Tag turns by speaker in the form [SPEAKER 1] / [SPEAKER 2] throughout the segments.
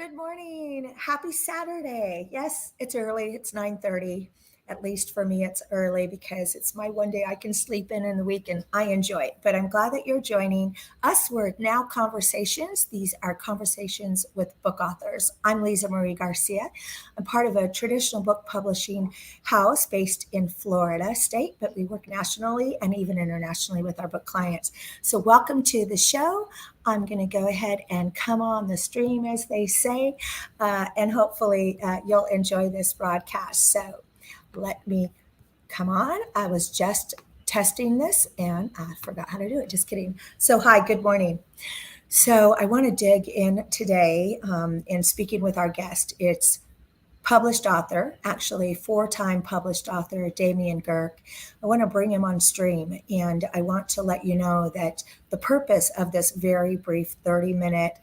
[SPEAKER 1] Good morning. Happy Saturday. Yes, it's early. It's 9:30. At least for me, it's early because it's my one day I can sleep in the week and I enjoy it. But I'm glad that you're joining us. We're now conversations. These are conversations with book authors. I'm Lisa Marie Garcia. I'm part of a traditional book publishing house based in Florida state, but we work nationally and even internationally with our book clients. So welcome to the show. I'm going to go ahead and come on the stream, as they say, and hopefully you'll enjoy this broadcast. So let me come on. I was just testing this and I forgot how to do it. Just kidding. So, hi, good morning. So, I want to dig in today in speaking with our guest. It's published author, actually four-time published author, Damian Gerke. I want to bring him on stream, and I want to let you know that the purpose of this very brief 30-minute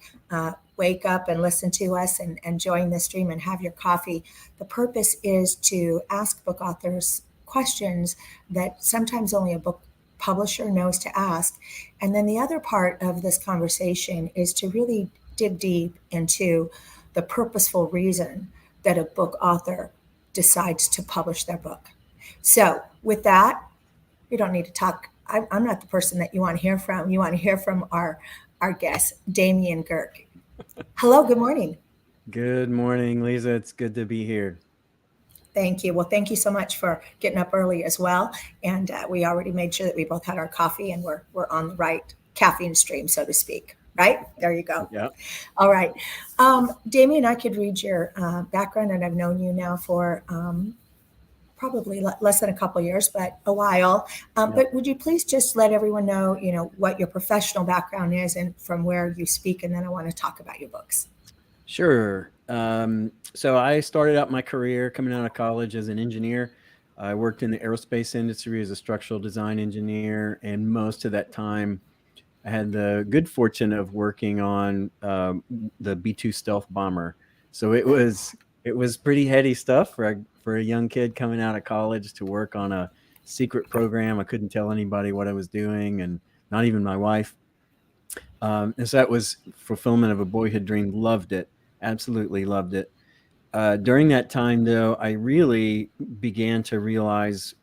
[SPEAKER 1] wake up and listen to us and join the stream and have your coffee, the purpose is to ask book authors questions that sometimes only a book publisher knows to ask. And then the other part of this conversation is to really dig deep into the purposeful reason that a book author decides to publish their book. So with that, we don't need to talk. I'm not the person that you want to hear from. You want to hear from our guest, Damian Gerke. Hello, good morning.
[SPEAKER 2] Good morning, Lisa. It's good to be here.
[SPEAKER 1] Thank you. Well, thank you so much for getting up early as well. And we already made sure that we both had our coffee and we're on the right caffeine stream, so to speak. Right? There you go.
[SPEAKER 2] Yeah.
[SPEAKER 1] All right. Damian, I could read your background, and I've known you now for probably less than a couple of years, but a while. But would you please just let everyone know, what your professional background is and from where you speak, and then I want to talk about your books.
[SPEAKER 2] Sure. So I started out my career coming out of college as an engineer. I worked in the aerospace industry as a structural design engineer, and most of that time I had the good fortune of working on the B-2 stealth bomber. So it was pretty heady stuff for a young kid coming out of college to work on a secret program. I couldn't tell anybody what I was doing, and not even my wife. And so that was fulfillment of a boyhood dream. Loved it, absolutely loved it. During that time, though, I really began to realize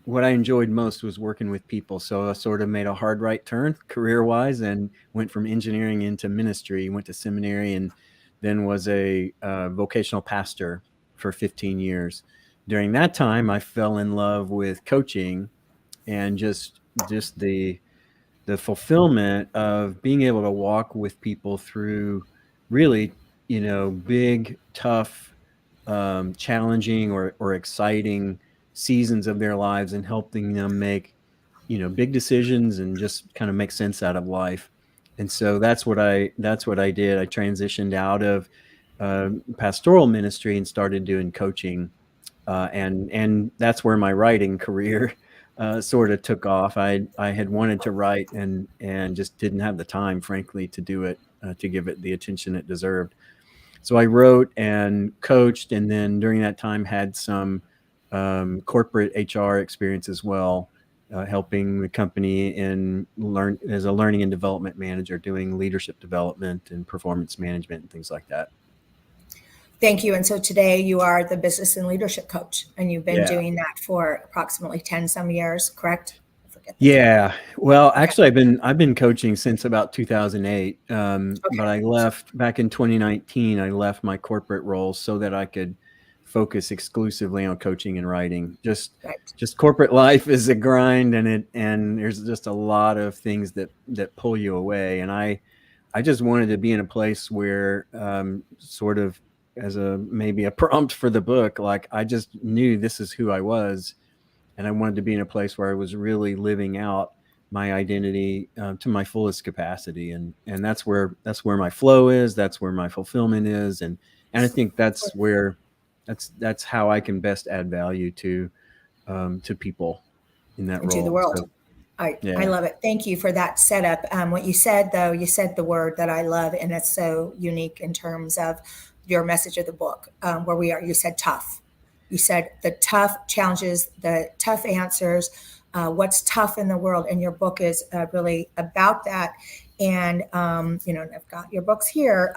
[SPEAKER 2] what I enjoyed most was working with people. So I sort of made a hard right turn career-wise and went from engineering into ministry, went to seminary, and then was a vocational pastor for 15 years. During that time, I fell in love with coaching and just the fulfillment of being able to walk with people through really, big, tough, challenging or exciting seasons of their lives and helping them make, big decisions and just kind of make sense out of life. And so that's what I did. I transitioned out of pastoral ministry and started doing coaching. And that's where my writing career sort of took off. I had wanted to write and just didn't have the time, frankly, to do it, to give it the attention it deserved. So I wrote and coached, and then during that time had some corporate HR experience as well, helping the company as a learning and development manager, doing leadership development and performance management and things like that.
[SPEAKER 1] Thank you. And so today you are the business and leadership coach, and you've been doing that for approximately 10 some years, correct?
[SPEAKER 2] Yeah. Well, actually, I've been coaching since about 2008. But I left back in 2019. I left my corporate role so that I could focus exclusively on coaching and writing. Just corporate life is a grind, and there's just a lot of things that pull you away. And I just wanted to be in a place where sort of as maybe a prompt for the book, like I just knew this is who I was. And I wanted to be in a place where I was really living out my identity to my fullest capacity, and that's where my flow is. That's where my fulfillment is, and I think that's how I can best add value to people in that role.
[SPEAKER 1] To the world. So, I love it. Thank you for that setup. What you said, though, you said the word that I love, and it's so unique in terms of your message of the book, where we are. You said tough. You said the tough challenges, the tough answers, what's tough in the world. And your book is really about that. And I've got your books here.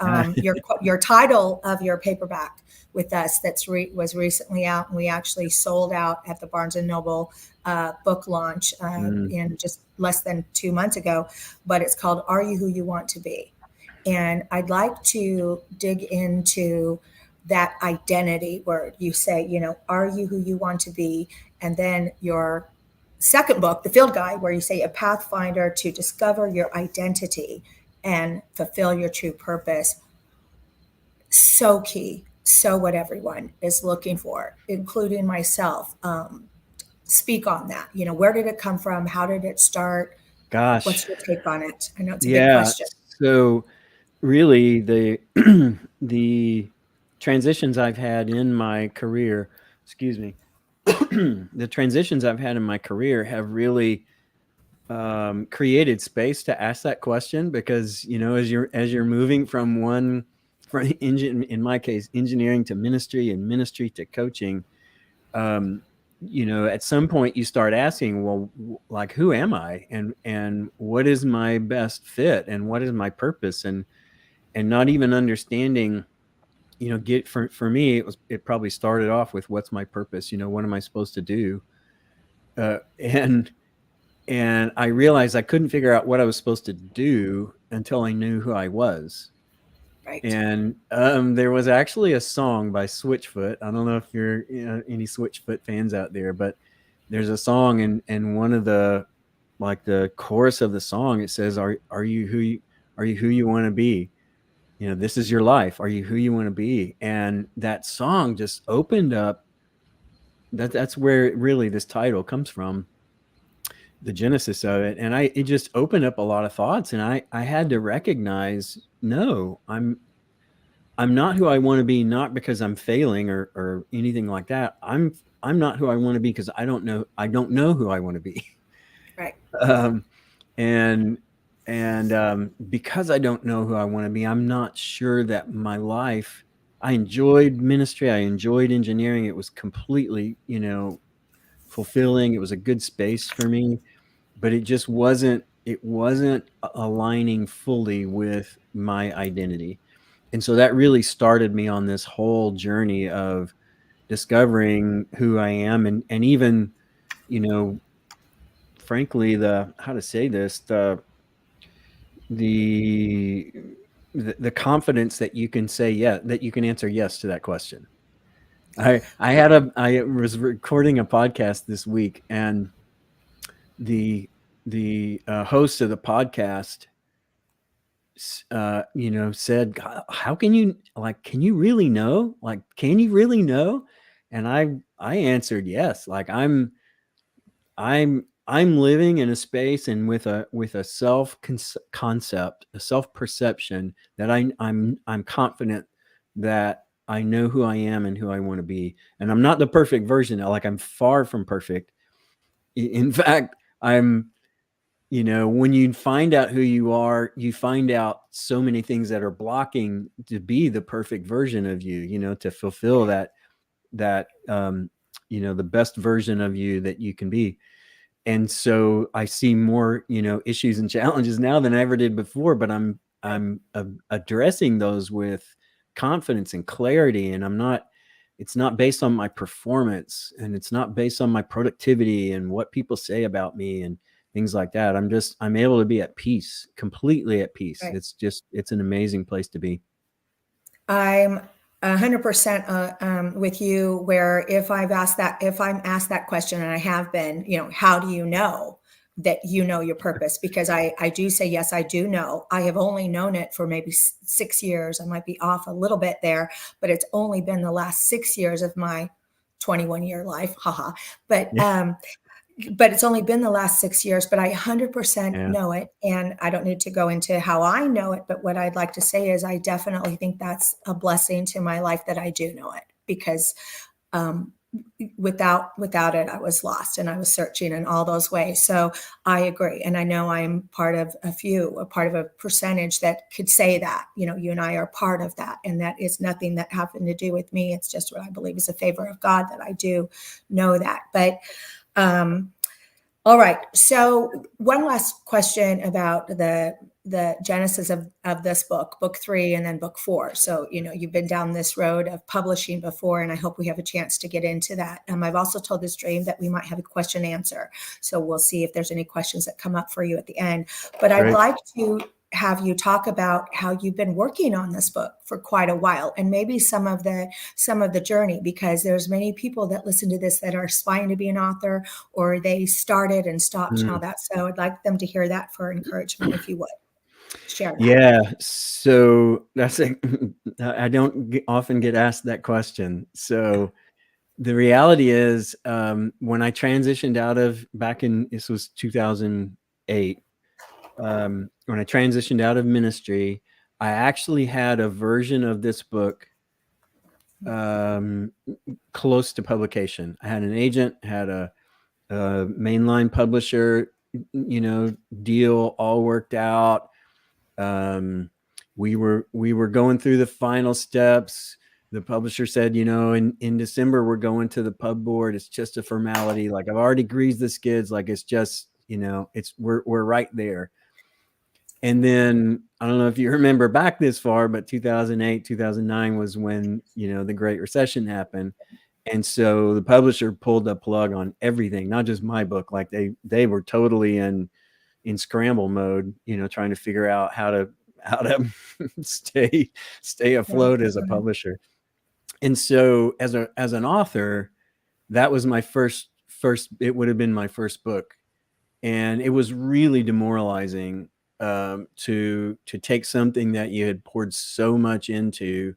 [SPEAKER 1] Your title of your paperback with us was recently out, and we actually sold out at the Barnes and Noble book launch in just less than 2 months ago. But it's called "Are You Who You Want to Be?" And I'd like to dig into that identity word. You say, are you who you want to be? And then your second book, The Field Guide, where you say a pathfinder to discover your identity and fulfill your true purpose. So key. So what everyone is looking for, including myself. Speak on that. Where did it come from? How did it start?
[SPEAKER 2] Gosh.
[SPEAKER 1] What's your take on it? I know it's a big
[SPEAKER 2] Yeah.
[SPEAKER 1] question.
[SPEAKER 2] So really the the transitions I've had in my career, excuse me, the transitions I've had in my career have really created space to ask that question, because as you're moving from in my case engineering to ministry, and ministry to coaching, at some point you start asking, well, like, who am I, and what is my best fit, and what is my purpose, and not even understanding, for me, it probably started off with, what's my purpose, what am I supposed to do, and I realized I couldn't figure out what I was supposed to do until I knew who I was.
[SPEAKER 1] Right.
[SPEAKER 2] And there was actually a song by Switchfoot. I don't know if you're any Switchfoot fans out there, but there's a song, and one of the chorus of the song, it says, are you who you want to be? This is your life. Are you who you want to be? And that song just opened up. That's where really this title comes from, the genesis of it. And it just opened up a lot of thoughts. And I had to recognize, no, I'm not who I want to be, not because I'm failing or anything like that. I'm not who I want to be because I don't know who I want to be.
[SPEAKER 1] Right.
[SPEAKER 2] And because I don't know who I want to be, I'm not sure that my life, I enjoyed ministry, I enjoyed engineering. It was completely, fulfilling. It was a good space for me, but it just wasn't aligning fully with my identity. And so that really started me on this whole journey of discovering who I am, and even, frankly, how to say this, the confidence that you can say yes, that you can answer yes to that question. I was recording a podcast this week, and the host of the podcast said, how can you really know? Can you really know? And I answered yes. I'm living in a space and with a self concept, a self perception that I'm confident that I know who I am and who I want to be. And I'm not the perfect version. I'm far from perfect. In fact, when you find out who you are, you find out so many things that are blocking to be the perfect version of you, to fulfill that the best version of you that you can be. And so I see more, issues and challenges now than I ever did before, but I'm addressing those with confidence and clarity. And it's not based on my performance, and it's not based on my productivity and what people say about me and things like that. I'm able to be at peace, completely at peace.
[SPEAKER 1] Right.
[SPEAKER 2] It's an amazing place to be.
[SPEAKER 1] I'm 100% with you, where if I'm asked that question, and I have been, how do you know that you know your purpose? Because I do say, yes, I do know. I have only known it for maybe 6 years. I might be off a little bit there, but it's only been the last 6 years of my 21-year life. Haha. But it's only been the last 6 years, but I 100% know it. And I don't need to go into how I know it, but what I'd like to say is I definitely think that's a blessing to my life that I do know it, because without it, I was lost and I was searching in all those ways. So I agree. And I know I'm part of a percentage that could say that, you and I are part of that. And that is nothing that happened to do with me. It's just what I believe is a favor of God that I do know that. But all right. So one last question about the the genesis of this book 3, and then book 4. So, you've been down this road of publishing before, and I hope we have a chance to get into that. I've also told this dream that we might have a question answer. So we'll see if there's any questions that come up for you at the end. But I'd like to have you talk about how you've been working on this book for quite a while, and maybe some of the journey, because there's many people that listen to this that are aspiring to be an author, or they started and stopped and all that. So I'd like them to hear that for encouragement, if you would share that.
[SPEAKER 2] Yeah. So that's I don't often get asked that question. So the reality is, when I transitioned this was 2008, when I transitioned out of ministry, I actually had a version of this book close to publication. I had an agent, had a mainline publisher, deal all worked out. We were going through the final steps. The publisher said, in December, we're going to the pub board. It's just a formality. Like, I've already greased the skids. Like, it's just, we're right there. And then I don't know if you remember back this far, but 2008, 2009 was when, the Great Recession happened. And so the publisher pulled the plug on everything, not just my book. Like, they were totally in scramble mode, trying to figure out how to stay afloat as a publisher. And so as an author, that was my first, it would have been my first book. And it was really demoralizing to take something that you had poured so much into.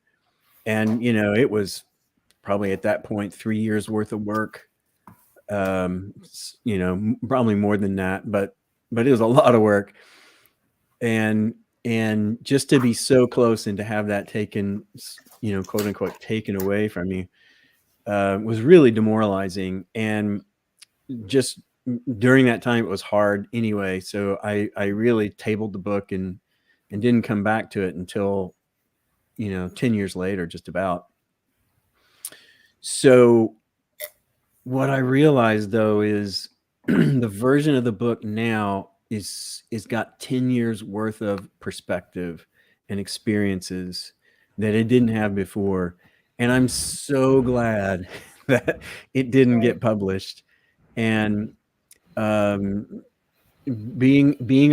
[SPEAKER 2] And, it was probably at that point 3 years worth of work, probably more than that, but it was a lot of work. And just to be so close and to have that taken, quote unquote, taken away from you, was really demoralizing. And just during that time, it was hard anyway. So I really tabled the book and didn't come back to it until, 10 years later, just about. So what I realized, though, is the version of the book now is got 10 years worth of perspective and experiences that it didn't have before. And I'm so glad that it didn't get published. And being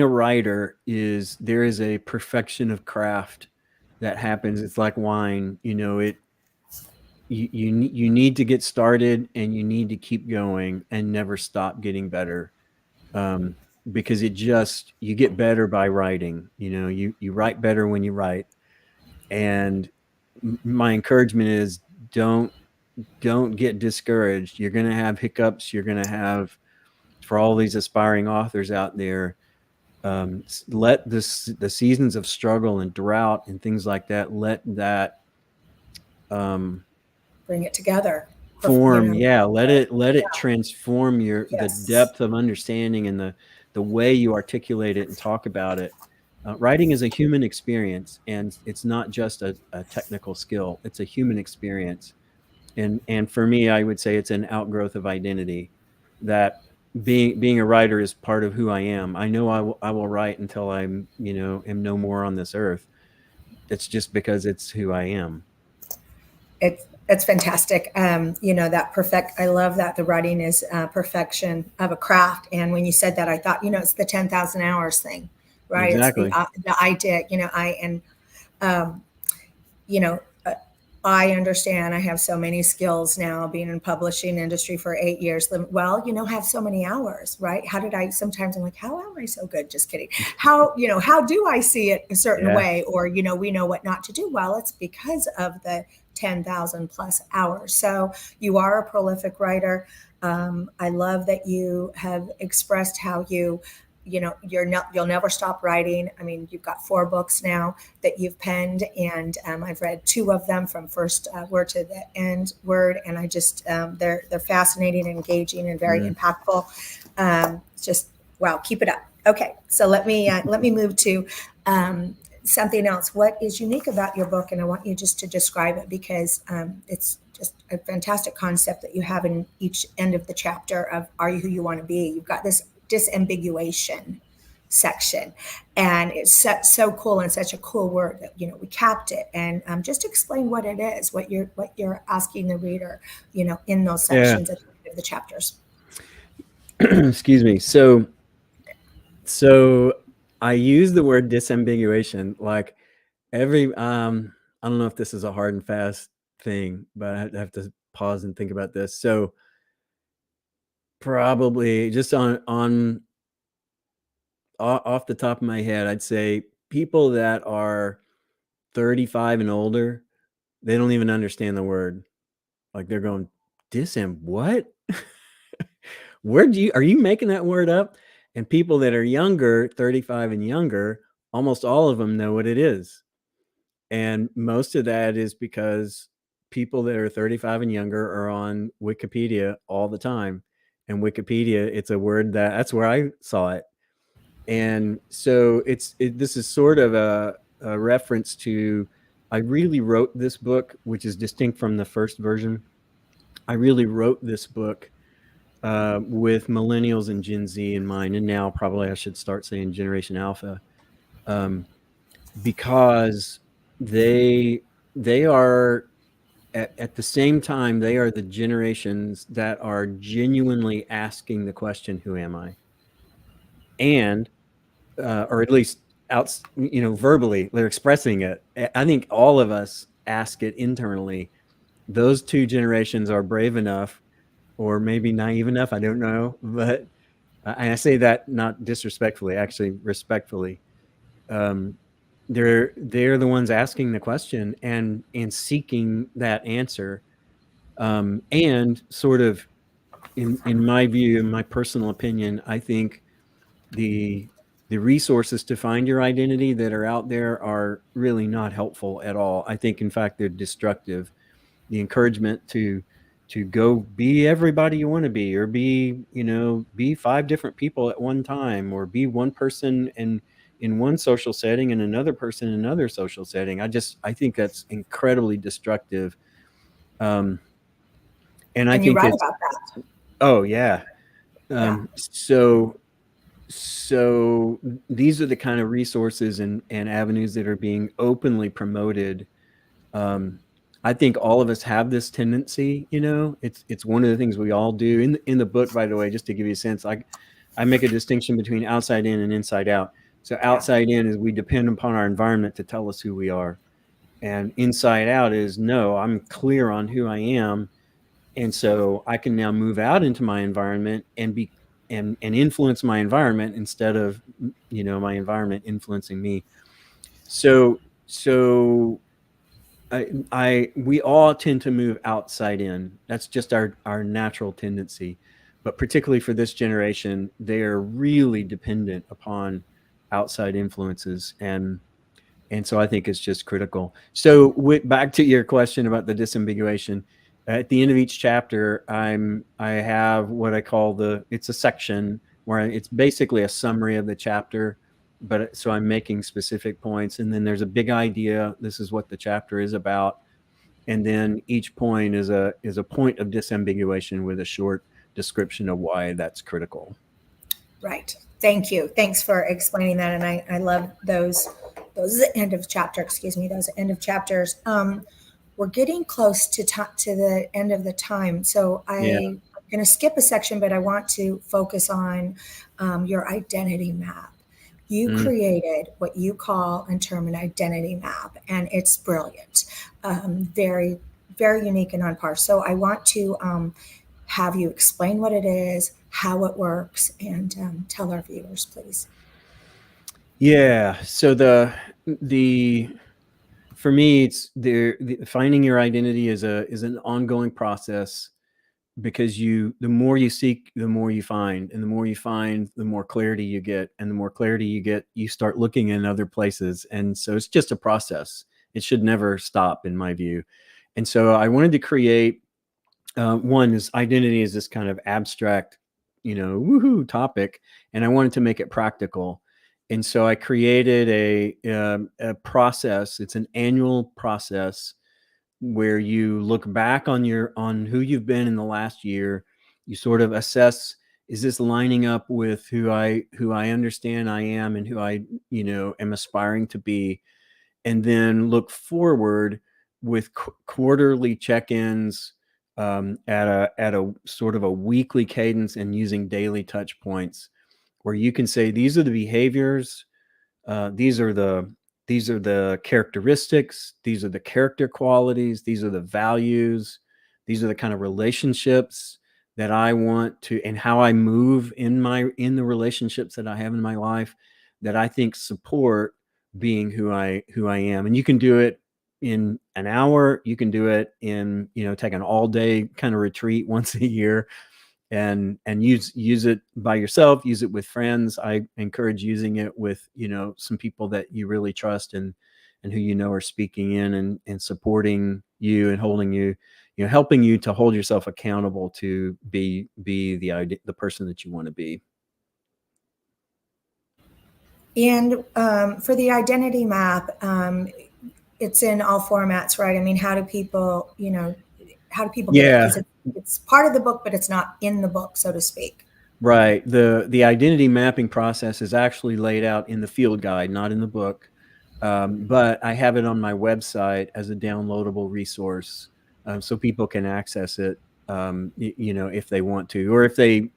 [SPEAKER 2] a writer there is a perfection of craft that happens. It's like wine, you need to get started, and you need to keep going and never stop getting better. Because you get better by writing. You write better when you write. And my encouragement is don't get discouraged. You're going to have hiccups. You're going to have, for all these aspiring authors out there, let the seasons of struggle and drought and things like that, let that
[SPEAKER 1] bring it together.
[SPEAKER 2] Form. Let it transform the depth of understanding and the way you articulate it and talk about it. Writing is a human experience, and it's not just a technical skill. It's a human experience. And for me, I would say it's an outgrowth of identity, that being a writer is part of who I am. I know I will write until I'm, am no more on this earth. It's just because it's who I am.
[SPEAKER 1] It's fantastic. I love that the writing is perfection of a craft. And when you said that, I thought, it's the 10,000 hours thing, right?
[SPEAKER 2] Exactly.
[SPEAKER 1] It's the idea, I understand. I have so many skills now, being in publishing industry for 8 years. Well, have so many hours, right? Sometimes I'm like, how am I so good? Just kidding. How do I see it a certain way? Or, we know what not to do. Well, it's because of the 10,000 plus hours. So you are a prolific writer. I love that you have expressed how you'll never stop writing. I mean, you've got 4 books now that you've penned, and I've read 2 of them, from first word to the end word, and I just they're fascinating, engaging, and very impactful. Just wow, keep it up. Okay, so let me move to something else. What is unique about your book? And I want you just to describe it, because it's just a fantastic concept that you have in each end of the chapter of "Are you who you want to be?" You've got this disambiguation, section, and it's so cool and such a cool word that we capped it. And just explain what it is, what you're asking the reader, in those
[SPEAKER 2] Yeah.
[SPEAKER 1] sections at the end of the chapters.
[SPEAKER 2] Excuse me. So I use the word disambiguation like every I don't know if this is a hard and fast thing, but I have to pause and think about this. So probably just on off the top of my head, I'd say people that are 35 and older, they don't even understand the word. Like they're going, disam what? Are you making that word up? And people that are younger, 35 and younger, almost all of them know what it is. And most of that is because people that are 35 and younger are on Wikipedia all the time. And Wikipedia, it's a word that's where I saw it. And so this is sort of a reference to, I really wrote this book, which is distinct from the first version. I really wrote this book with millennials and Gen Z in mind, and now probably I should start saying Generation Alpha, because they are at the same time, they are the generations that are genuinely asking the question, "Who am I?" And or at least out, verbally, they're expressing it. I think all of us ask it internally. Those two generations are brave enough, or maybe naive enough. I don't know, but and I say that not disrespectfully, actually respectfully. Um, they're the ones asking the question and seeking that answer, and sort of in my view, in my personal opinion, I think the the resources to find your identity that are out there are really not helpful at all. I think, in fact, they're destructive. The encouragement to go be everybody you want to be, or be five different people at one time, or be one person in one social setting and another person in another social setting. I think that's incredibly destructive. Um, and I
[SPEAKER 1] And you
[SPEAKER 2] think
[SPEAKER 1] write
[SPEAKER 2] it's
[SPEAKER 1] about that.
[SPEAKER 2] oh yeah.
[SPEAKER 1] Yeah.
[SPEAKER 2] So these are the kind of resources and avenues that are being openly promoted. um, I think all of us have this tendency. It's one of the things we all do in the book, by the way, just to give you a sense. I make a distinction between outside in and inside out. So
[SPEAKER 1] Yeah.
[SPEAKER 2] outside in is we depend upon our environment to tell us who we are, and inside out is, no, I'm clear on who I am, and so I can now move out into my environment and be and influence my environment instead of my environment influencing me. So I we all tend to move outside in. That's just our natural tendency. But particularly for this generation, they are really dependent upon outside influences, and so I think it's just critical. So back to your question about the disambiguation. At the end of each chapter, I have what I call it's a section where it's basically a summary of the chapter, but so I'm making specific points, and then there's a big idea. This is what the chapter is about, and then each point is a point of disambiguation with a short description of why that's critical.
[SPEAKER 1] Right. Thank you. Thanks for explaining that. And I love those end of chapter, excuse me, those end of chapters. We're getting close to the end of the time. So
[SPEAKER 2] Yeah.
[SPEAKER 1] I'm going to skip a section, but I want to focus on your identity map. You
[SPEAKER 2] Mm.
[SPEAKER 1] created what you call and term an identity map, and it's brilliant, very, very unique and on par. So I want to have you explain what it is, how it works, and tell our viewers, please.
[SPEAKER 2] Yeah. So the for me, it's finding your identity is an ongoing process, because the more you seek, the more you find, and the more you find, the more clarity you get, and the more clarity you get, you start looking in other places, and so it's just a process. It should never stop, in my view. And so I wanted to create, one is, identity is this kind of abstract, woohoo topic, and I wanted to make it practical. And so I created a process. It's an annual process where you look back on who you've been in the last year. You sort of assess is this lining up with who I understand I am and who I, am aspiring to be? And then look forward with quarterly check-ins, at a sort of a weekly cadence, and using daily touch points where you can say, these are the behaviors, these are the characteristics, these are the character qualities, these are the values, these are the kind of relationships that I want to, and how I move in the relationships that I have in my life, that I think support being who I am. And you can do it in an hour. You can do it in, take an all day kind of retreat once a year, and use it by yourself, use it with friends. I encourage using it with, some people that you really trust, and who are speaking in, and supporting you, and holding you, helping you to hold yourself accountable to be the person that you want to be.
[SPEAKER 1] And for the identity map, it's in all formats, right? I mean, how do people get it?
[SPEAKER 2] Yeah.
[SPEAKER 1] Because it's part of the book, but it's not in the book, so to speak.
[SPEAKER 2] Right. The identity mapping process is actually laid out in the field guide, not in the book. But I have it on my website as a downloadable resource, so people can access it, if they want to, or if they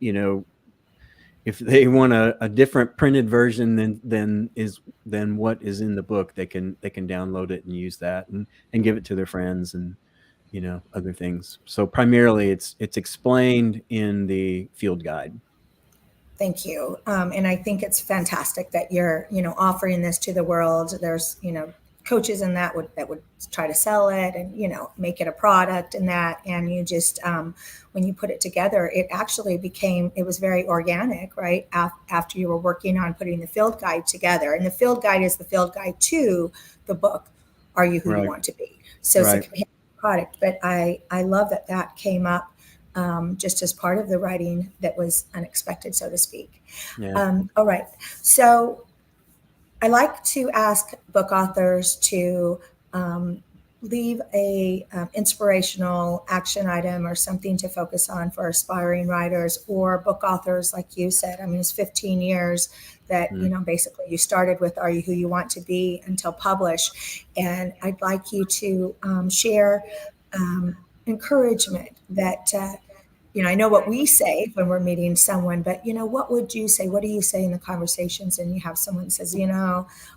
[SPEAKER 2] want a different printed version than what is in the book, they can download it and use that, and give it to their friends, and other things. So primarily it's explained in the field guide.
[SPEAKER 1] Thank you. And I think it's fantastic that you're, offering this to the world. There's, coaches in that would try to sell it and, make it a product and that. And you just, when you put it together, it was very organic, right? After you were working on putting the field guide together. And the field guide is the field guide to the book, Are You Who You
[SPEAKER 2] Right.
[SPEAKER 1] Want to Be? So it's a
[SPEAKER 2] Right.
[SPEAKER 1] companion product. But I love that came up, just as part of the writing that was unexpected, so to speak.
[SPEAKER 2] Yeah.
[SPEAKER 1] All right. So I like to ask book authors to leave a inspirational action item or something to focus on for aspiring writers or book authors, like you said. I mean, it's 15 years that,
[SPEAKER 2] Mm.
[SPEAKER 1] basically you started with Are You Who You Want to Be until publish. And I'd like you to share encouragement that I know what we say when we're meeting someone, but what would you say? What do you say in the conversations? And you have someone who says,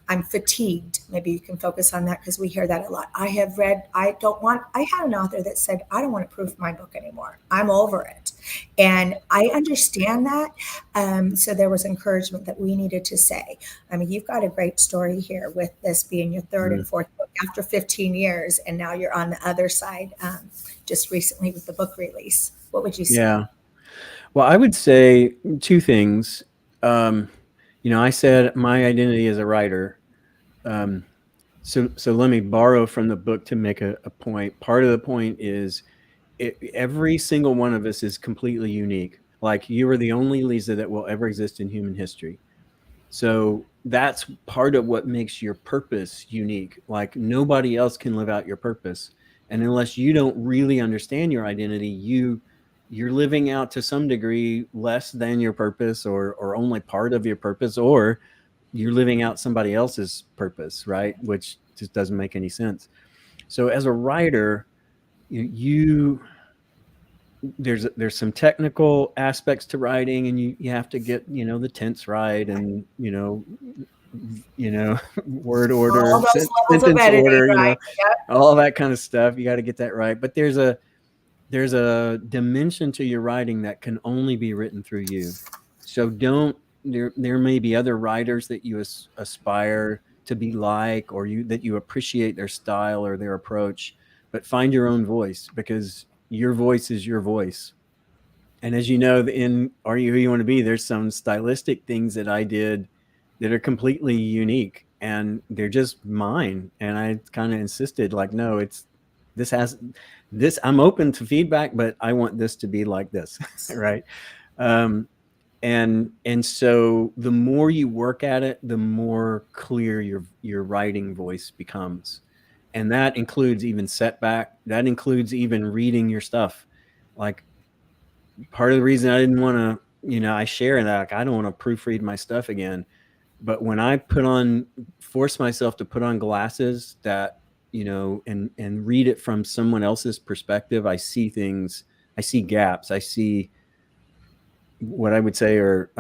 [SPEAKER 1] I'm fatigued. Maybe you can focus on that, because we hear that a lot. I had an author that said, I don't want to proof my book anymore. I'm over it. And I understand that. So there was encouragement that we needed to say. I mean, you've got a great story here with this being your third
[SPEAKER 2] Mm.
[SPEAKER 1] and fourth book after 15 years. And now you're on the other side, just recently with the book release. What would you say?
[SPEAKER 2] Yeah. Well, I would say two things. I said my identity as a writer. Um, so let me borrow from the book to make a point. Part of the point is, every single one of us is completely unique. Like, you are the only Lisa that will ever exist in human history. So that's part of what makes your purpose unique. Like, nobody else can live out your purpose. And unless you don't really understand your identity, you're living out to some degree less than your purpose, or only part of your purpose, or you're living out somebody else's purpose, right? Which just doesn't make any sense. So as a writer, you there's some technical aspects to writing, and you have to get the tense right, and word order,
[SPEAKER 1] All those levels of
[SPEAKER 2] sentence
[SPEAKER 1] editing,
[SPEAKER 2] order,
[SPEAKER 1] right? Yep.
[SPEAKER 2] all that kind of stuff. You got to get that right. But there's a dimension to your writing that can only be written through you. So don't there may be other writers that you aspire to be like, or that you appreciate their style or their approach, but find your own voice, because your voice is your voice. And as you know, in Are You Who You Want to Be, there's some stylistic things that I did that are completely unique, and they're just mine. And I kind of insisted, like, no, this has this. I'm open to feedback, but I want this to be like this, right? Um, and so the more you work at it, the more clear your writing voice becomes, and that includes even setback. That includes even reading your stuff. Like, part of the reason I didn't want to I share that, like, I don't want to proofread my stuff again. But when I force myself to put on glasses that, and read it from someone else's perspective, I see things, I see gaps, I see what I would say are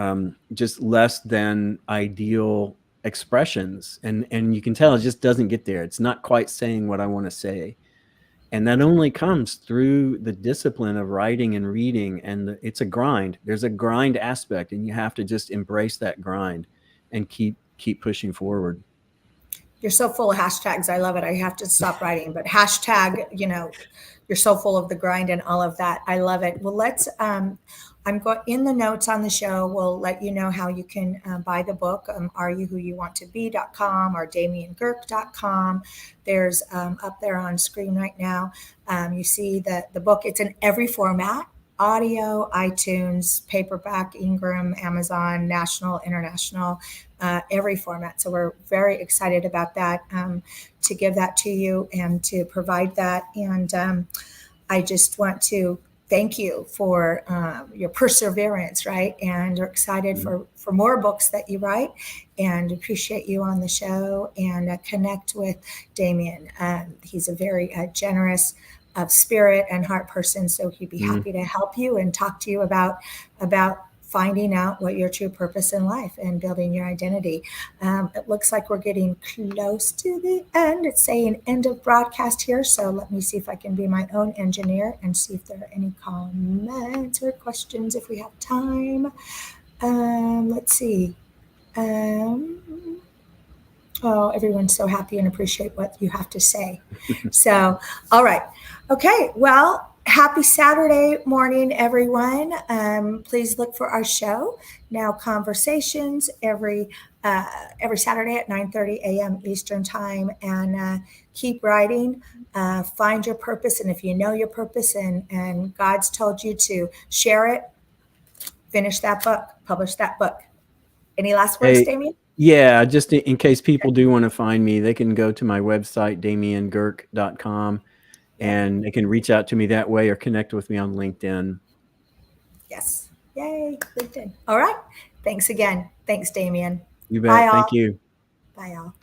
[SPEAKER 2] just less than ideal expressions. And you can tell it just doesn't get there. It's not quite saying what I want to say. And that only comes through the discipline of writing and reading. And it's a grind. There's a grind aspect, and you have to just embrace that grind and keep pushing forward.
[SPEAKER 1] You're so full of hashtags. I love it. I have to stop writing, but hashtag, you're so full of the grind and all of that. I love it. Well, I'm going in the notes on the show. We'll let you know how you can buy the book, areyouwhoyouwantobe.com or damiangerke.com. There's up there on screen right now. You see the book, it's in every format: audio, iTunes, paperback, Ingram, Amazon, national, international, every format. So we're very excited about that, to give that to you and to provide that. And I just want to thank you for your perseverance, right? And we're excited for more books that you write, and appreciate you on the show, and connect with Damian. He's a very generous of spirit and heart person, so he'd be happy to help you and talk to you about finding out what your true purpose in life and building your identity. It looks like we're getting close to the end. It's saying end of broadcast here, so let me see if I can be my own engineer and see if there are any comments or questions if we have time. Let's see. Oh, everyone's so happy and appreciate what you have to say. So, all right. Okay. Well, happy Saturday morning, everyone. Please look for our show, Now Conversations, every Saturday at 9:30 a.m. Eastern Time. And keep writing. Find your purpose. And if you know your purpose and God's told you to share it, finish that book, publish that book. Any last words,
[SPEAKER 2] Hey,
[SPEAKER 1] Damian?
[SPEAKER 2] yeah, just in case people do want to find me, they can go to my website, damiangerke.com, and they can reach out to me that way or connect with me on LinkedIn.
[SPEAKER 1] Yes. Yay, LinkedIn. All right. Thanks again. Thanks, Damian.
[SPEAKER 2] You
[SPEAKER 1] Bye,
[SPEAKER 2] bet.
[SPEAKER 1] all.
[SPEAKER 2] Thank you.
[SPEAKER 1] Bye, all.